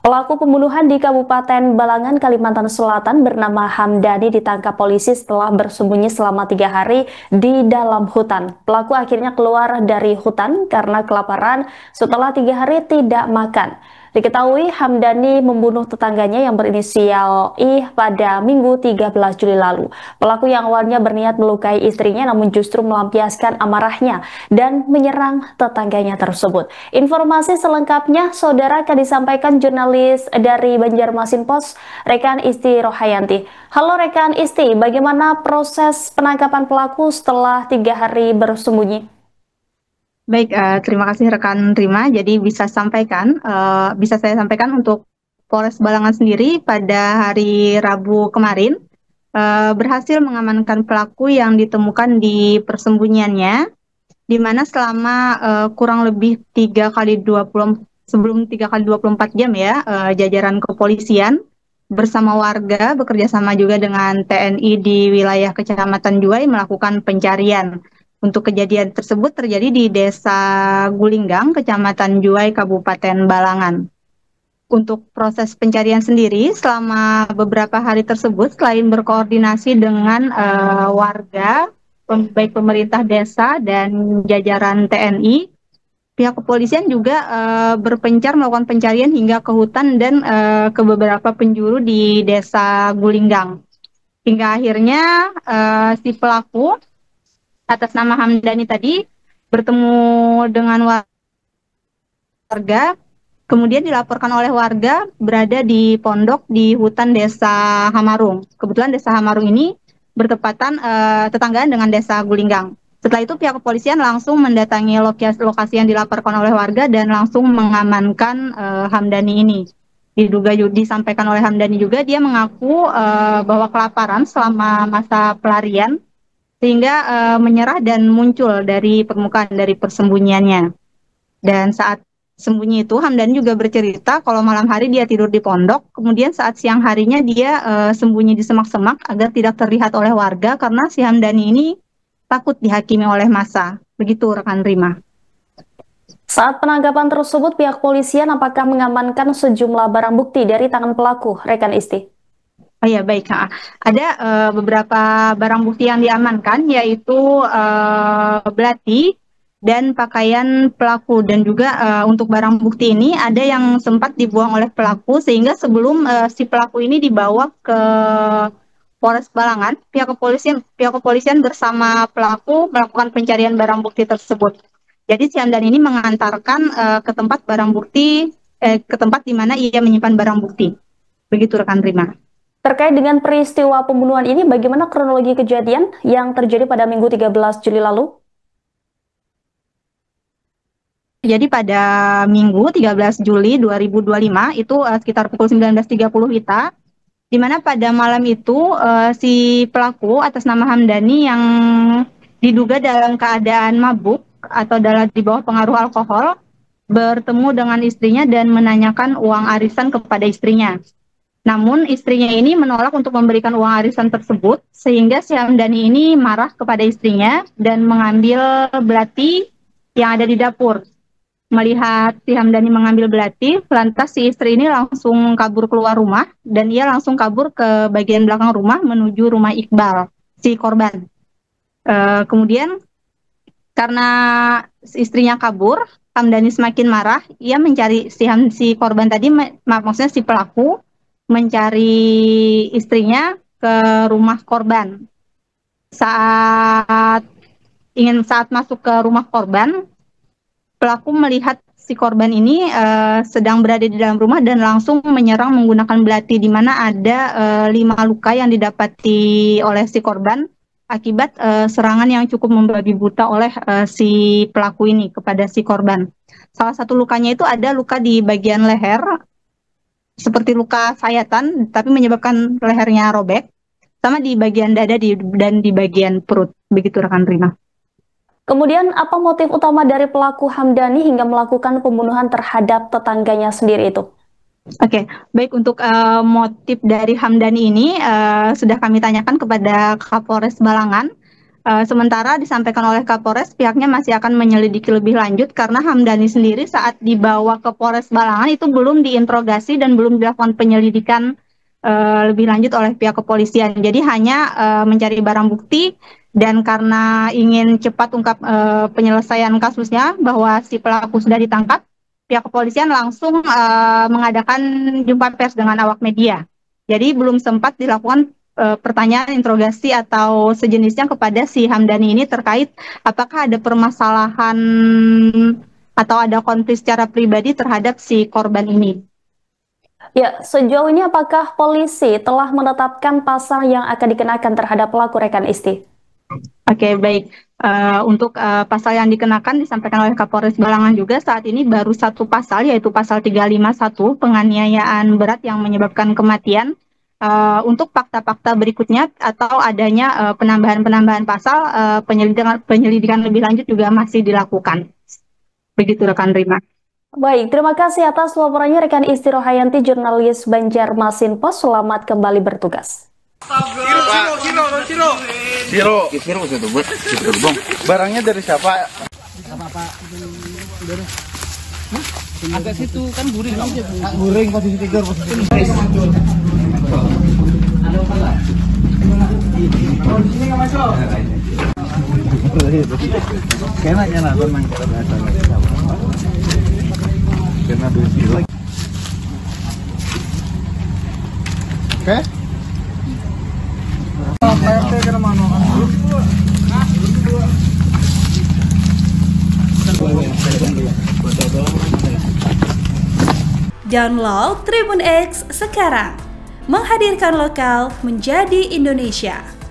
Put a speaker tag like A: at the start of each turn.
A: Pelaku pembunuhan di Kabupaten Balangan, Kalimantan Selatan bernama Hamdani ditangkap polisi setelah bersembunyi selama 3 hari di dalam hutan. Pelaku akhirnya keluar dari hutan karena kelaparan setelah 3 hari tidak makan. Diketahui Hamdani membunuh tetangganya yang berinisial I pada Minggu 13 Juli lalu. Pelaku yang awalnya berniat melukai istrinya namun justru melampiaskan amarahnya dan menyerang tetangganya tersebut. Informasi selengkapnya, saudara, akan disampaikan jurnalis dari Banjarmasin Post, rekan Isti Rohayanti. Halo rekan Isti, bagaimana proses penangkapan pelaku setelah 3 hari bersembunyi?
B: Baik, terima kasih rekan Rima. Jadi bisa saya sampaikan untuk Polres Balangan sendiri pada hari Rabu kemarin berhasil mengamankan pelaku yang ditemukan di persembunyiannya, di mana selama kurang lebih 3 kali 24 jam ya, jajaran kepolisian bersama warga bekerja sama juga dengan TNI di wilayah Kecamatan Juai melakukan pencarian. Untuk kejadian tersebut terjadi di Desa Gulinggang, Kecamatan Juai, Kabupaten Balangan. Untuk proses pencarian sendiri selama beberapa hari tersebut, selain berkoordinasi dengan warga, baik pemerintah desa dan jajaran TNI, pihak kepolisian juga berpencar melakukan pencarian hingga ke hutan dan ke beberapa penjuru di Desa Gulinggang. Hingga akhirnya si pelaku atas nama Hamdani tadi bertemu dengan warga, kemudian dilaporkan oleh warga berada di pondok di hutan Desa Hamarung. Kebetulan Desa Hamarung ini bertepatan tetanggaan dengan Desa Gulinggang. Setelah itu pihak kepolisian langsung mendatangi lokasi yang dilaporkan oleh warga dan langsung mengamankan Hamdani ini. Disampaikan oleh Hamdani juga dia mengaku bahwa kelaparan selama masa pelarian sehingga menyerah dan muncul dari permukaan dari persembunyiannya. Dan saat sembunyi itu Hamdani juga bercerita kalau malam hari dia tidur di pondok, kemudian saat siang harinya dia sembunyi di semak-semak agar tidak terlihat oleh warga karena si Hamdani ini takut dihakimi oleh massa. Begitu rekan Rima.
A: Saat penangkapan tersebut, pihak polisian apakah mengamankan sejumlah barang bukti dari tangan pelaku, rekan Isti?
B: Oh ya baik, ada beberapa barang bukti yang diamankan yaitu belati dan pakaian pelaku, dan juga untuk barang bukti ini ada yang sempat dibuang oleh pelaku sehingga sebelum si pelaku ini dibawa ke Polres Balangan, pihak kepolisian bersama pelaku melakukan pencarian barang bukti tersebut. Jadi si Hamdan ini mengantarkan ke tempat barang bukti, ke tempat di mana ia menyimpan barang bukti. Begitu rekan Rima.
A: Terkait dengan peristiwa pembunuhan ini, bagaimana kronologi kejadian yang terjadi pada Minggu 13 Juli lalu?
B: Jadi pada Minggu 13 Juli 2025 itu sekitar pukul 19.30 WITA, di mana pada malam itu si pelaku atas nama Hamdani yang diduga dalam keadaan mabuk atau di bawah pengaruh alkohol bertemu dengan istrinya dan menanyakan uang arisan kepada istrinya. Namun istrinya ini menolak untuk memberikan uang arisan tersebut, sehingga si Hamdani ini marah kepada istrinya dan mengambil belati yang ada di dapur. Melihat si Hamdani mengambil belati, lantas si istri ini langsung kabur keluar rumah dan ia langsung kabur ke bagian belakang rumah menuju rumah Iqbal, si korban. Kemudian karena istrinya kabur, Hamdani semakin marah. Ia mencari si korban tadi, maksudnya si pelaku mencari istrinya ke rumah korban. Saat masuk ke rumah korban, pelaku melihat si korban ini sedang berada di dalam rumah dan langsung menyerang menggunakan belati, di mana ada 5 luka yang didapati oleh si korban akibat serangan yang cukup membabi buta oleh si pelaku ini kepada si korban. Salah satu lukanya itu ada luka di bagian leher, seperti luka sayatan, tapi menyebabkan lehernya robek, sama di bagian dada dan di bagian perut. Begitu rekan Rina.
A: Kemudian, apa motif utama dari pelaku Hamdani hingga melakukan pembunuhan terhadap tetangganya sendiri itu?
B: Oke, baik, untuk motif dari Hamdani ini sudah kami tanyakan kepada Kapolres Balangan. Sementara disampaikan oleh Kapolres, pihaknya masih akan menyelidiki lebih lanjut karena Hamdani sendiri saat dibawa ke Polres Balangan itu belum diinterogasi dan belum dilakukan penyelidikan lebih lanjut oleh pihak kepolisian. Jadi hanya mencari barang bukti dan karena ingin cepat ungkap penyelesaian kasusnya bahwa si pelaku sudah ditangkap, pihak kepolisian langsung mengadakan jumpa pers dengan awak media. Jadi belum sempat dilakukan pertanyaan interogasi atau sejenisnya kepada si Hamdani ini terkait apakah ada permasalahan atau ada konflik secara pribadi terhadap si korban ini.
A: Ya, sejauh ini apakah polisi telah menetapkan pasal yang akan dikenakan terhadap pelaku rekan Isti?
B: Oke, baik. Untuk pasal yang dikenakan disampaikan oleh Kapolres Balangan juga saat ini baru satu pasal, yaitu pasal 351 penganiayaan berat yang menyebabkan kematian. Untuk fakta-fakta berikutnya atau adanya penambahan-penambahan pasal, penyelidikan lebih lanjut juga masih dilakukan. Begitu rekan Rima.
A: Baik, terima kasih atas laporannya rekan Isti Rohayanti, jurnalis Banjarmasin Post. Selamat kembali bertugas.
C: Barangnya dari siapa?
D: Agak situ kan guring.
C: Guring posisi tidur Kenanya nonton mang kita bahasa karena duit. Oke. PRT kena mana?
E: Download Tribun X sekarang, menghadirkan lokal menjadi Indonesia.